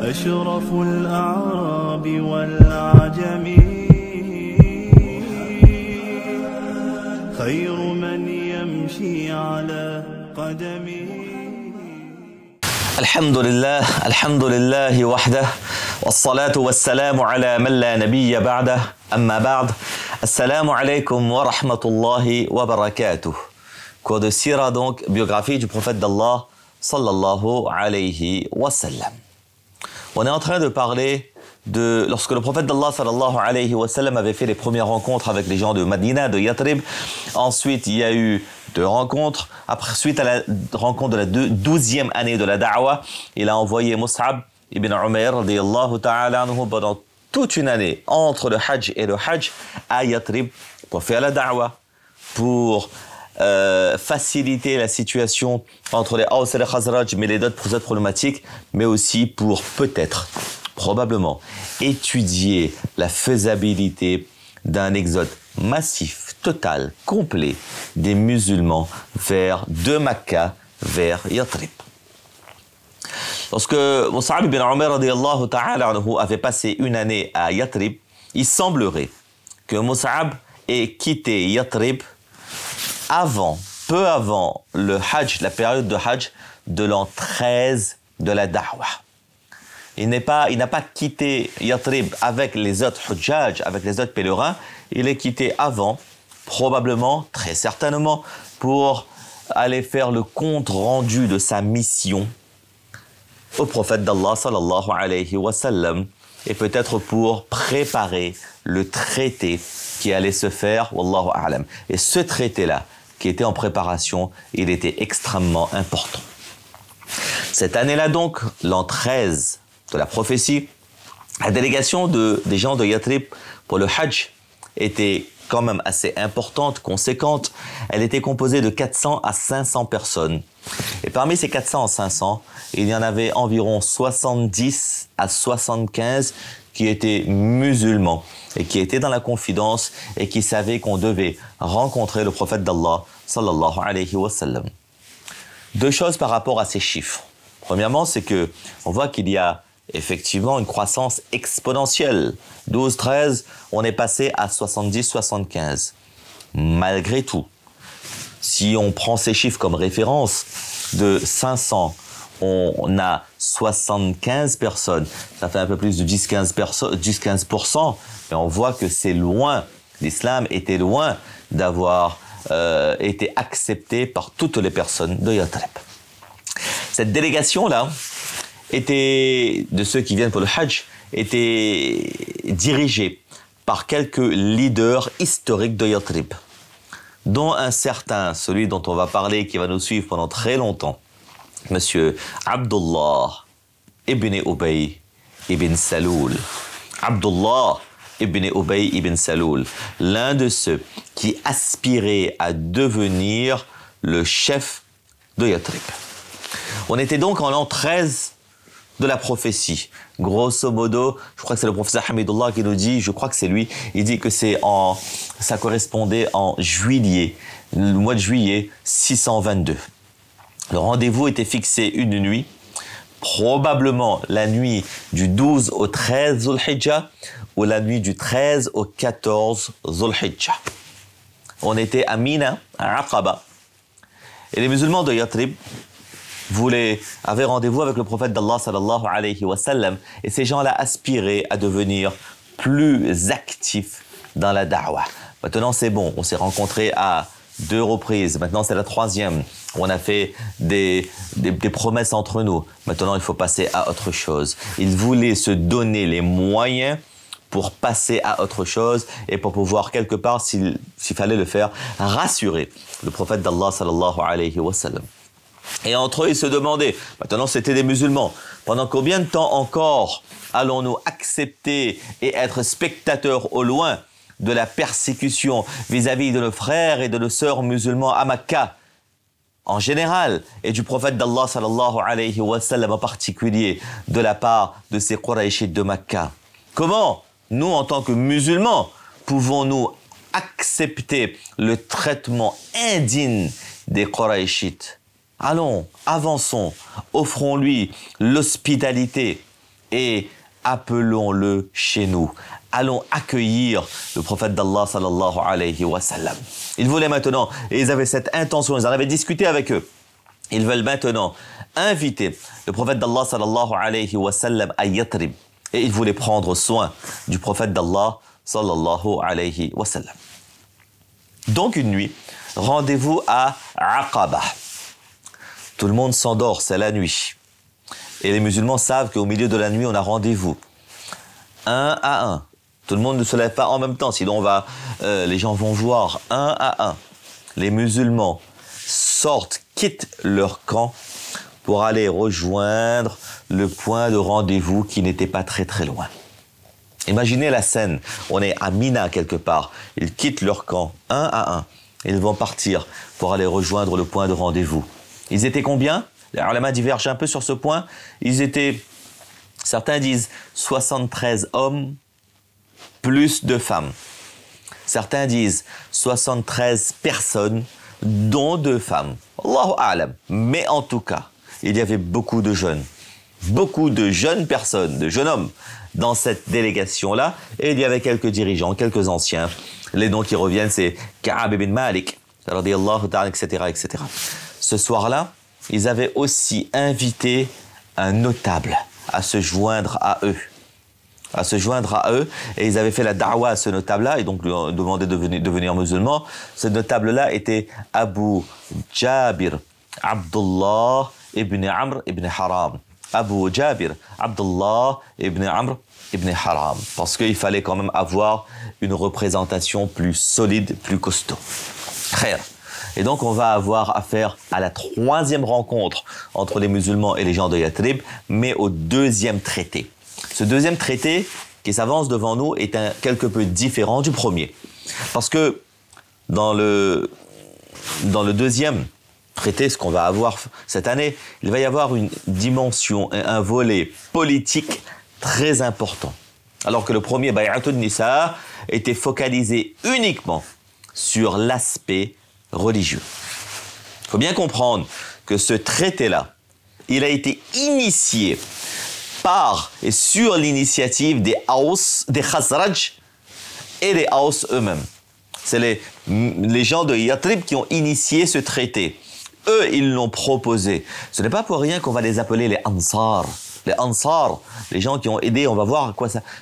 أشرف الأعراب والعجم خير من يمشي على قدمه. الحمد لله وحده والصلاة والسلام على من لا نبي بعده أما بعد السلام عليكم ورحمة الله وبركاته. Cours de Sira donc, biographie du prophète d'Allah sallallahu alayhi wa sallam. On est en train de parler de lorsque le prophète d'Allah sallallahu alayhi wa sallam avait fait les premières rencontres avec les gens de Madina, de Yathrib. Ensuite, il y a eu 2 rencontres. Après, suite à la rencontre de la 12e année de la da'wa, il a envoyé Mus'ab ibn Umayr radiyallahu ta'ala anhu pendant toute une année entre le Hajj et le Hajj à Yathrib pour faire la da'wa, pour faciliter la situation entre les Aws et les Khazraj, mais les d'autres problématiques, mais aussi pour peut-être, probablement, étudier la faisabilité d'un exode massif, total, complet des musulmans de Mecca vers Yathrib. Lorsque Mus'ab ibn Umayr radiyallahu ta'ala anhu avait passé une année à Yathrib, il semblerait que Mus'ab ait quitté Yathrib peu avant le Hajj, la période de Hajj de l'an 13 de la Da'wa. Il n'a pas quitté Yathrib avec les autres Hujjaj, avec les autres pèlerins. Il est quitté avant, probablement, très certainement, pour aller faire le compte rendu de sa mission au prophète d'Allah sallallahu alayhi wa sallam et peut-être pour préparer le traité qui allait se faire, wallahu a'lam. Et ce traité-là, qui était en préparation, il était extrêmement important. Cette année-là donc, l'an 13 de la prophétie, la délégation des gens de Yathrib pour le Hajj était quand même assez importante, conséquente. Elle était composée de 400 à 500 personnes. Et parmi ces 400 à 500, il y en avait environ 70 à 75 qui étaient musulmans et qui étaient dans la confidence et qui savaient qu'on devait rencontrer le prophète d'Allah sallallahu alayhi wa sallam. 2 choses par rapport à ces chiffres. Premièrement, c'est que on voit qu'il y a effectivement une croissance exponentielle. 12, 13, on est passé à 70, 75. Malgré tout, si on prend ces chiffres comme référence, de 500, on a 75 personnes. Ça fait un peu plus de 10-15%, mais on voit que c'est loin. L'islam était loin d'avoir été accepté par toutes les personnes de Yathrib. Cette délégation-là, de ceux qui viennent pour le Hajj, était dirigée par quelques leaders historiques de Yathrib, dont un certain, celui dont on va parler, qui va nous suivre pendant très longtemps, Monsieur Abdullah ibn Ubay ibn Saloul. Abdullah ibn Ubay ibn Saloul, l'un de ceux qui aspirait à devenir le chef de Yathrib. On était donc en l'an 13 de la prophétie. Grosso modo, je crois que c'est le professeur Hamidullah qui nous dit, je crois que c'est lui, il dit que ça correspondait en juillet, le mois de juillet 622. Le rendez-vous était fixé une nuit, probablement la nuit du 12 au 13 Zulhijjah ou la nuit du 13 au 14 Zulhijjah. On était à Mina, à Aqaba, et les musulmans de Yathrib avaient rendez-vous avec le prophète d'Allah sallallahu alayhi wa sallam, et ces gens-là aspiraient à devenir plus actifs dans la da'wa. Maintenant c'est bon, on s'est rencontrés à 2 reprises, maintenant c'est la 3e. On a fait des promesses entre nous. Maintenant, il faut passer à autre chose. Ils voulaient se donner les moyens pour passer à autre chose et pour pouvoir, quelque part, s'il fallait le faire, rassurer le prophète d'Allah sallallahu alayhi wa sallam. Et entre eux, ils se demandaient, maintenant c'était des musulmans, pendant combien de temps encore allons-nous accepter et être spectateurs au loin de la persécution vis-à-vis de nos frères et de nos sœurs musulmans à Mecca en général, et du prophète d'Allah sallallahu alayhi wa sallam en particulier, de la part de ces Qurayshites de Mecca. Comment nous, en tant que musulmans, pouvons-nous accepter le traitement indigne des Qurayshites? Allons, avançons, offrons-lui l'hospitalité et appelons-le chez nous. Allons accueillir le prophète d'Allah sallallahu alayhi wa sallam. Ils voulaient maintenant, et ils avaient cette intention, ils en avaient discuté avec eux. Ils veulent maintenant inviter le prophète d'Allah sallallahu alayhi wa sallam à Yathrib. Et ils voulaient prendre soin du prophète d'Allah sallallahu alayhi wa sallam. Donc une nuit, rendez-vous à Aqaba. Tout le monde s'endort, c'est la nuit. Et les musulmans savent qu'au milieu de la nuit, on a rendez-vous. Un à un. Tout le monde ne se lève pas en même temps, sinon les gens vont voir un à un. Les musulmans sortent, quittent leur camp pour aller rejoindre le point de rendez-vous qui n'était pas très très loin. Imaginez la scène, on est à Mina quelque part, ils quittent leur camp un à un, ils vont partir pour aller rejoindre le point de rendez-vous. Ils étaient combien? Les ulama divergent un peu sur ce point. Ils étaient, certains disent 73 hommes plus 2 femmes. Certains disent 73 personnes dont 2 femmes. Allahu a'lam. Mais en tout cas, il y avait beaucoup de jeunes personnes, de jeunes hommes dans cette délégation-là. Et il y avait quelques dirigeants, quelques anciens. Les noms qui reviennent, c'est Ka'ab ibn Malik, radiyallahu ta'ala, etc., etc. Ce soir-là, ils avaient aussi invité un notable à se joindre à eux. Et ils avaient fait la da'wa à ce notable-là, et donc lui ont demandé de devenir musulman. Ce notable-là était Abu Jabir Abdullah ibn Amr ibn Haram. Abu Jabir Abdullah ibn Amr ibn Haram. Parce qu'il fallait quand même avoir une représentation plus solide, plus costaud. Khair. Et donc, on va avoir affaire à la 3e rencontre entre les musulmans et les gens de Yathrib, mais au 2e traité. Ce 2e traité qui s'avance devant nous est quelque peu différent du premier. Parce que dans le 2e traité, ce qu'on va avoir cette année, il va y avoir une dimension, un volet politique très important. Alors que le premier, Bay'atun Nisa, était focalisé uniquement sur l'aspect religieux. Il faut bien comprendre que ce traité-là, il a été initié par et sur l'initiative des Aws, des Khazraj et des Aws eux-mêmes. C'est les gens de Yathrib qui ont initié ce traité. Eux, ils l'ont proposé. Ce n'est pas pour rien qu'on va les appeler les Ansar. Les Ansar, les gens qui ont aidé, on va voir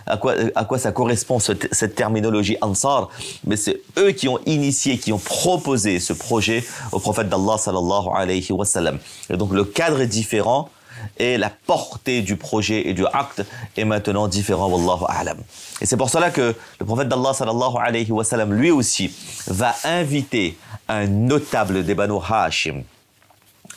à quoi ça correspond cette terminologie Ansar, mais c'est eux qui ont initié, qui ont proposé ce projet au prophète d'Allah sallallahu alayhi wa sallam. Et donc le cadre est différent et la portée du projet et du acte est maintenant différent, wallahu a'lam. Et c'est pour cela que le prophète d'Allah sallallahu alayhi wa sallam, lui aussi, va inviter un notable des Banu Hashim.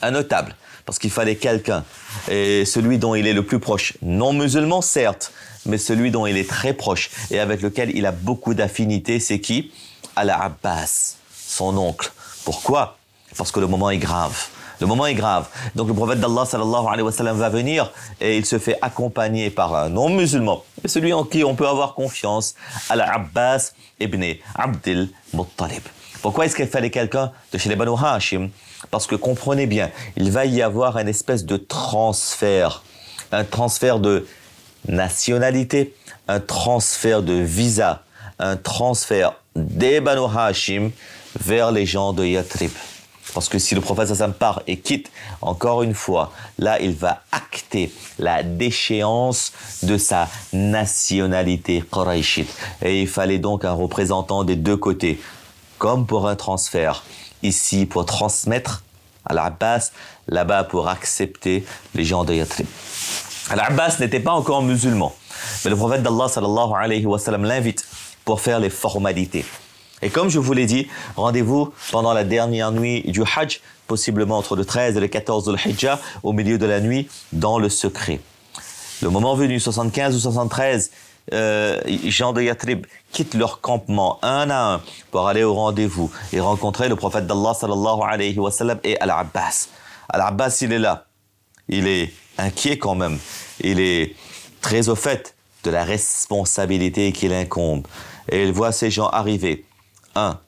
Un notable. Parce qu'il fallait quelqu'un, et celui dont il est le plus proche, non musulman certes, mais celui dont il est très proche et avec lequel il a beaucoup d'affinités, c'est qui? Al-Abbas, son oncle. Pourquoi? Parce que le moment est grave. Le moment est grave. Donc le prophète d'Allah sallallahu alayhi wa sallam va venir et il se fait accompagner par un non-musulman. Et celui en qui on peut avoir confiance, Al-Abbas ibn Abdil Muttalib. Pourquoi est-ce qu'il fallait quelqu'un de chez les Banu Hashim? Parce que comprenez bien, il va y avoir une espèce de transfert. Un transfert de nationalité, un transfert de visa, un transfert des Banu Hashim vers les gens de Yathrib. Parce que si le prophète sallam part et quitte, encore une fois, là, il va acter la déchéance de sa nationalité quraishite. Et il fallait donc un représentant des deux côtés, comme pour un transfert. Ici, pour transmettre à l'Abbas, là-bas, pour accepter les gens de Yathrib. Al-Abbas n'était pas encore musulman, mais le prophète d'Allah sallallahu alayhi wa sallam l'invite pour faire les formalités. Et comme je vous l'ai dit, rendez-vous pendant la dernière nuit du Hajj, possiblement entre le 13 et le 14 de l'Hijjah, au milieu de la nuit, dans le secret. Le moment venu, 75 ou 73, gens de Yathrib quittent leur campement un à un pour aller au rendez-vous et rencontrer le prophète d'Allah sallallahu alayhi wa sallam et Al-Abbas. Al-Abbas, il est là. Il est inquiet quand même. Il est très au fait de la responsabilité qu'il incombe. Et il voit ces gens arriver. Un,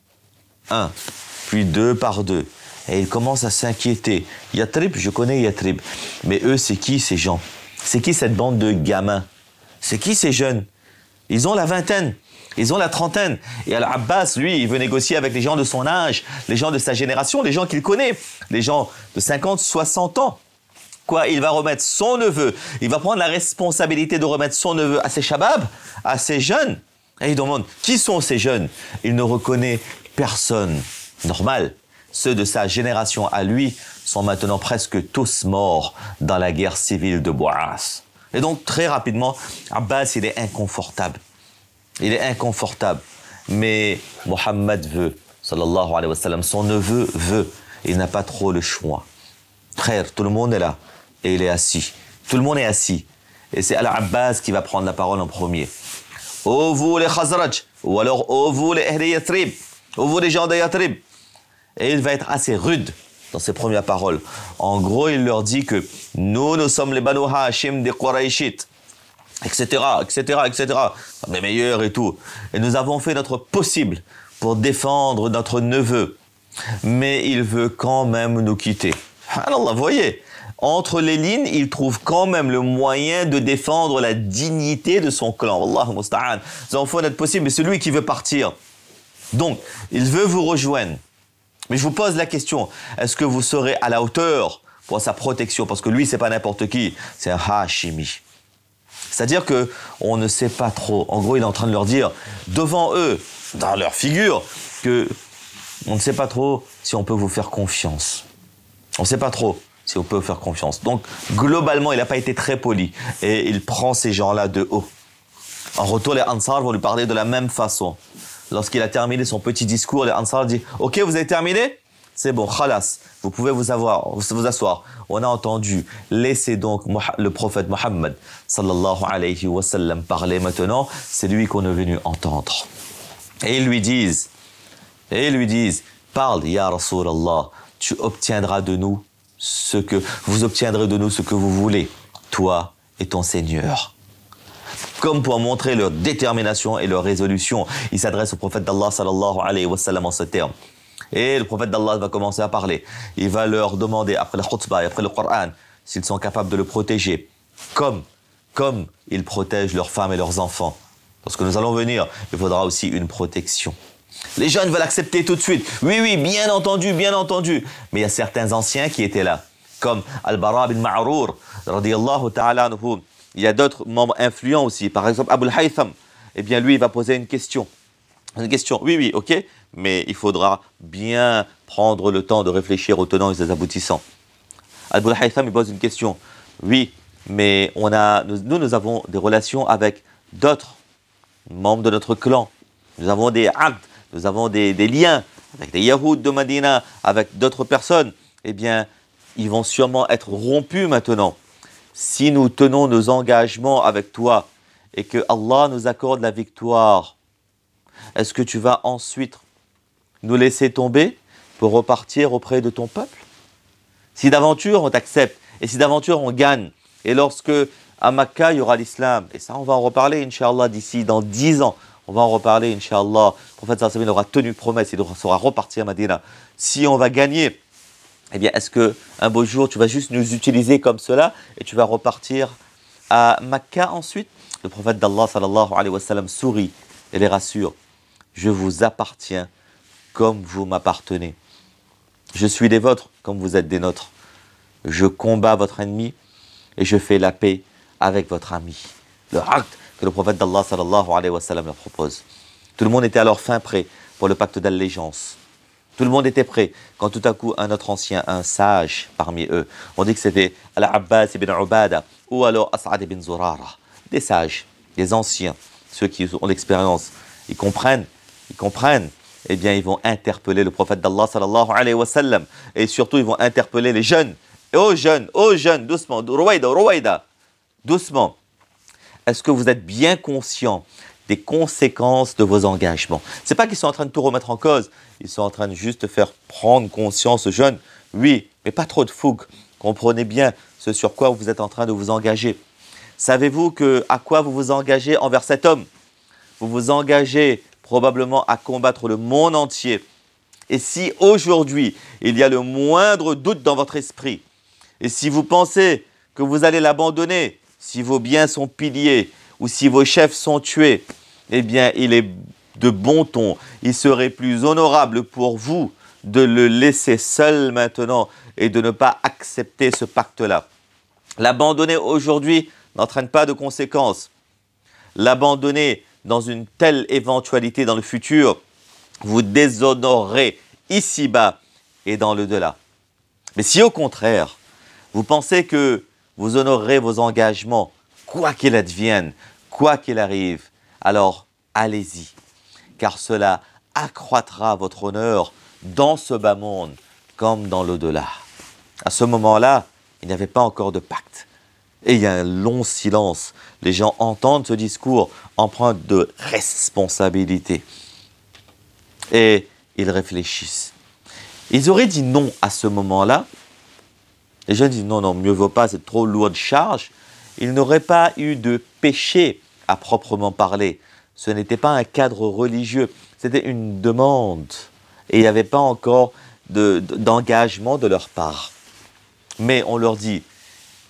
puis 2 par 2. Et il commence à s'inquiéter. Yathrib, je connais Yathrib. Mais eux, c'est qui ces gens? C'est qui cette bande de gamins? C'est qui ces jeunes? Ils ont la vingtaine, ils ont la trentaine. Et Al-Abbas, lui, il veut négocier avec les gens de son âge, les gens de sa génération, les gens qu'il connaît, les gens de 50, 60 ans. Quoi, il va remettre son neveu, il va prendre la responsabilité de remettre son neveu à ses shababs, à ses jeunes. Et il demande, qui sont ces jeunes? Il ne reconnaît personne. Normal, ceux de sa génération à lui sont maintenant presque tous morts dans la guerre civile de Boas. Et donc, très rapidement, Abbas, il est inconfortable. Il est inconfortable. Mais Mohammed veut, sallallahu alayhi wa sallam, son neveu veut. Il n'a pas trop le choix. Frère, tout le monde est là. Et il est assis. Tout le monde est assis. Et c'est Al-Abbas qui va prendre la parole en premier. Ô vous les Khazraj, ou alors ô vous les Ahli Yatrib, ô vous les gens de Yatrib. Et il va être assez rude dans ses premières paroles. En gros, il leur dit que nous sommes les Banu Hashim des Qurayshites, etc., etc., etc., les meilleurs et tout. Et nous avons fait notre possible pour défendre notre neveu. Mais il veut quand même nous quitter. Allah, voyez, entre les lignes, il trouve quand même le moyen de défendre la dignité de son clan. Wallahu musta'an. Nous avons fait notre possible, mais c'est lui qui veut partir. Donc, il veut vous rejoindre. Mais je vous pose la question, est-ce que vous serez à la hauteur pour sa protection? Parce que lui, c'est pas n'importe qui, c'est un Hashimi. C'est-à-dire qu'on ne sait pas trop. En gros, il est en train de leur dire, devant eux, dans leur figure, que on ne sait pas trop si on peut vous faire confiance. On ne sait pas trop si on peut vous faire confiance. Donc, globalement, il n'a pas été très poli. Et il prend ces gens-là de haut. En retour, les Ansar vont lui parler de la même façon. Lorsqu'il a terminé son petit discours, les Ansar disent « Ok, vous avez terminé? C'est bon, khalas, vous pouvez vous asseoir. On a entendu. Laissez donc le prophète Mohammed, sallallahu alayhi wa sallam, parler maintenant. C'est lui qu'on est venu entendre. » Et ils lui disent, parle, ya Rasulallah, tu obtiendras de nous vous obtiendrez de nous ce que vous voulez, toi et ton Seigneur. Comme pour montrer leur détermination et leur résolution, ils s'adressent au prophète d'Allah sallallahu alayhi wa sallam en ce terme. Et le prophète d'Allah va commencer à parler. Il va leur demander, après le khutbah et après le Coran, s'ils sont capables de le protéger, comme ils protègent leurs femmes et leurs enfants. Lorsque nous allons venir, il faudra aussi une protection. Les jeunes veulent accepter tout de suite. Oui, bien entendu, bien entendu. Mais il y a certains anciens qui étaient là, comme Al-Bara bin Ma'rour, radiyallahu ta'ala anhu. Il y a d'autres membres influents aussi. Par exemple, Abul Haytham. Eh bien, lui, il va poser une question. Une question, oui, ok. Mais il faudra bien prendre le temps de réfléchir aux tenants et aux aboutissants. Abul Haytham, il pose une question. Oui, mais nous avons des relations avec d'autres membres de notre clan. Nous avons des aqd, nous avons des liens avec des Yahouds de Madina, avec d'autres personnes. Eh bien, ils vont sûrement être rompus maintenant. Si nous tenons nos engagements avec toi et que Allah nous accorde la victoire, est-ce que tu vas ensuite nous laisser tomber pour repartir auprès de ton peuple? Si d'aventure on t'accepte et si d'aventure on gagne, et lorsque à Makkah il y aura l'islam, et ça on va en reparler Inch'Allah d'ici dans 10 ans, on va en reparler Inch'Allah, le prophète sallallahu alayhi wa sallam aura tenu promesse, il sera reparti à Madina. Si on va gagner, eh bien, est-ce qu'un beau jour, tu vas juste nous utiliser comme cela et tu vas repartir à Makkah ensuite? Le prophète d'Allah, sallallahu alayhi wa sallam, sourit et les rassure. Je vous appartiens comme vous m'appartenez. Je suis des vôtres comme vous êtes des nôtres. Je combats votre ennemi et je fais la paix avec votre ami. Le acte que le prophète d'Allah, sallallahu alayhi wa sallam, leur propose. Tout le monde était alors fin prêt pour le pacte d'allégeance. Tout le monde était prêt quand tout à coup un autre ancien, un sage parmi eux, on dit que c'était Al-Abbas ibn Ubada ou alors As'ad ibn Zurara. Des sages, des anciens, ceux qui ont l'expérience, ils comprennent, eh bien ils vont interpeller le prophète d'Allah sallallahu alayhi wa sallam et surtout ils vont interpeller les jeunes. Et oh jeunes, doucement, Ruwaida, doucement. Est-ce que vous êtes bien conscients des conséquences de vos engagements? C'est pas qu'ils sont en train de tout remettre en cause, ils sont en train de juste faire prendre conscience aux jeunes. Oui, mais pas trop de fougue. Comprenez bien ce sur quoi vous êtes en train de vous engager. Savez-vous à quoi vous vous engagez envers cet homme? Vous vous engagez probablement à combattre le monde entier. Et si aujourd'hui, il y a le moindre doute dans votre esprit, et si vous pensez que vous allez l'abandonner si vos biens sont pillés ou si vos chefs sont tués, eh bien, il est de bon ton, il serait plus honorable pour vous de le laisser seul maintenant et de ne pas accepter ce pacte-là. L'abandonner aujourd'hui n'entraîne pas de conséquences. L'abandonner dans une telle éventualité dans le futur vous déshonorerez ici-bas et dans le-delà. Mais si au contraire, vous pensez que vous honorerez vos engagements, quoi qu'il advienne, quoi qu'il arrive, alors allez-y, car cela accroîtra votre honneur dans ce bas monde comme dans l'au-delà. À ce moment-là, il n'y avait pas encore de pacte. Et il y a un long silence. Les gens entendent ce discours empreint de responsabilité. Et ils réfléchissent. Ils auraient dit non à ce moment-là. Les gens disent non, mieux vaut pas, c'est trop lourd de charge. Ils n'auraient pas eu de péché à proprement parler. Ce n'était pas un cadre religieux, c'était une demande. Et il n'y avait pas encore d'engagement de leur part. Mais on leur dit,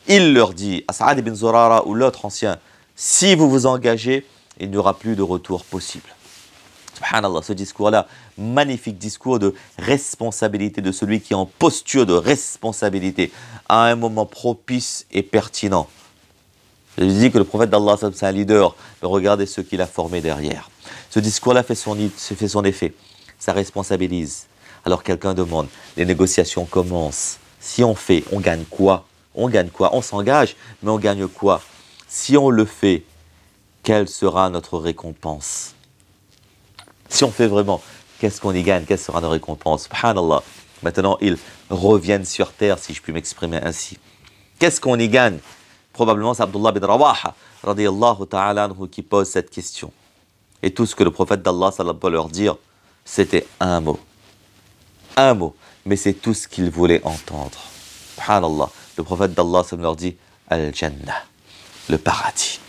il leur dit, As'ad ibn Zurara ou l'autre ancien, si vous vous engagez, il n'y aura plus de retour possible. Subhanallah, ce discours-là, magnifique discours de responsabilité de celui qui est en posture de responsabilité à un moment propice et pertinent. Je dis que le prophète d'Allah, c'est un leader, mais regardez ceux qu'il a formés derrière. Ce discours-là fait son effet, ça responsabilise. Alors quelqu'un demande, les négociations commencent. Si on fait, on gagne quoi? On gagne quoi? On s'engage, mais on gagne quoi? Si on le fait, quelle sera notre récompense? Si on fait vraiment, qu'est-ce qu'on y gagne? Quelle sera notre récompense? Subhanallah. Maintenant, ils reviennent sur terre, si je puis m'exprimer ainsi. Qu'est-ce qu'on y gagne? Probablement, c'est Abdullah bin Rawaha, radiyallahu ta'ala anhu, qui pose cette question. Et tout ce que le prophète d'Allah peut leur dire, c'était un mot. Un mot. Mais c'est tout ce qu'ils voulaient entendre. Subhanallah. Le prophète d'Allah leur dit Al-Jannah, le paradis.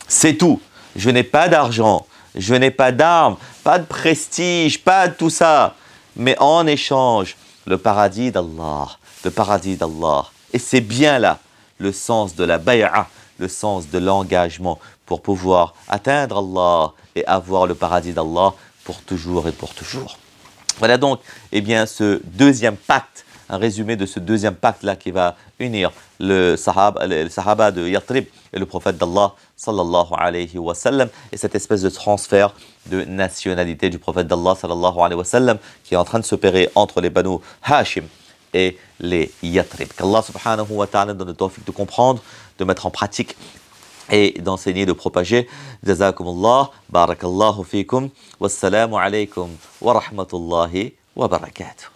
C'est tout. Je n'ai pas d'argent, je n'ai pas d'armes, pas de prestige, pas de tout ça. Mais en échange, le paradis d'Allah, le paradis d'Allah. Et c'est bien là le sens de la bay'a, le sens de l'engagement pour pouvoir atteindre Allah et avoir le paradis d'Allah pour toujours et pour toujours. Voilà donc, eh bien, ce deuxième pacte, un résumé de ce deuxième pacte-là qui va unir le sahaba de Yathrib et le prophète d'Allah, sallallahu alayhi wa sallam, et cette espèce de transfert de nationalité du prophète d'Allah, sallallahu alayhi wa sallam, qui est en train de s'opérer entre les Banu Hashim et les Yathrib. Qu'Allah subhanahu wa ta'ala donne le tawfiq de comprendre, de mettre en pratique et d'enseigner, de propager. Jazakumullah, barakallahu fikum, wassalamu alaykum wa rahmatullahi wa barakatuh.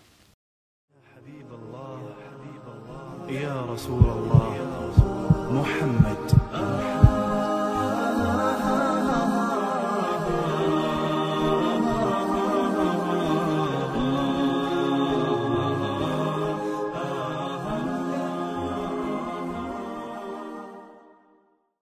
يا رسول الله محمد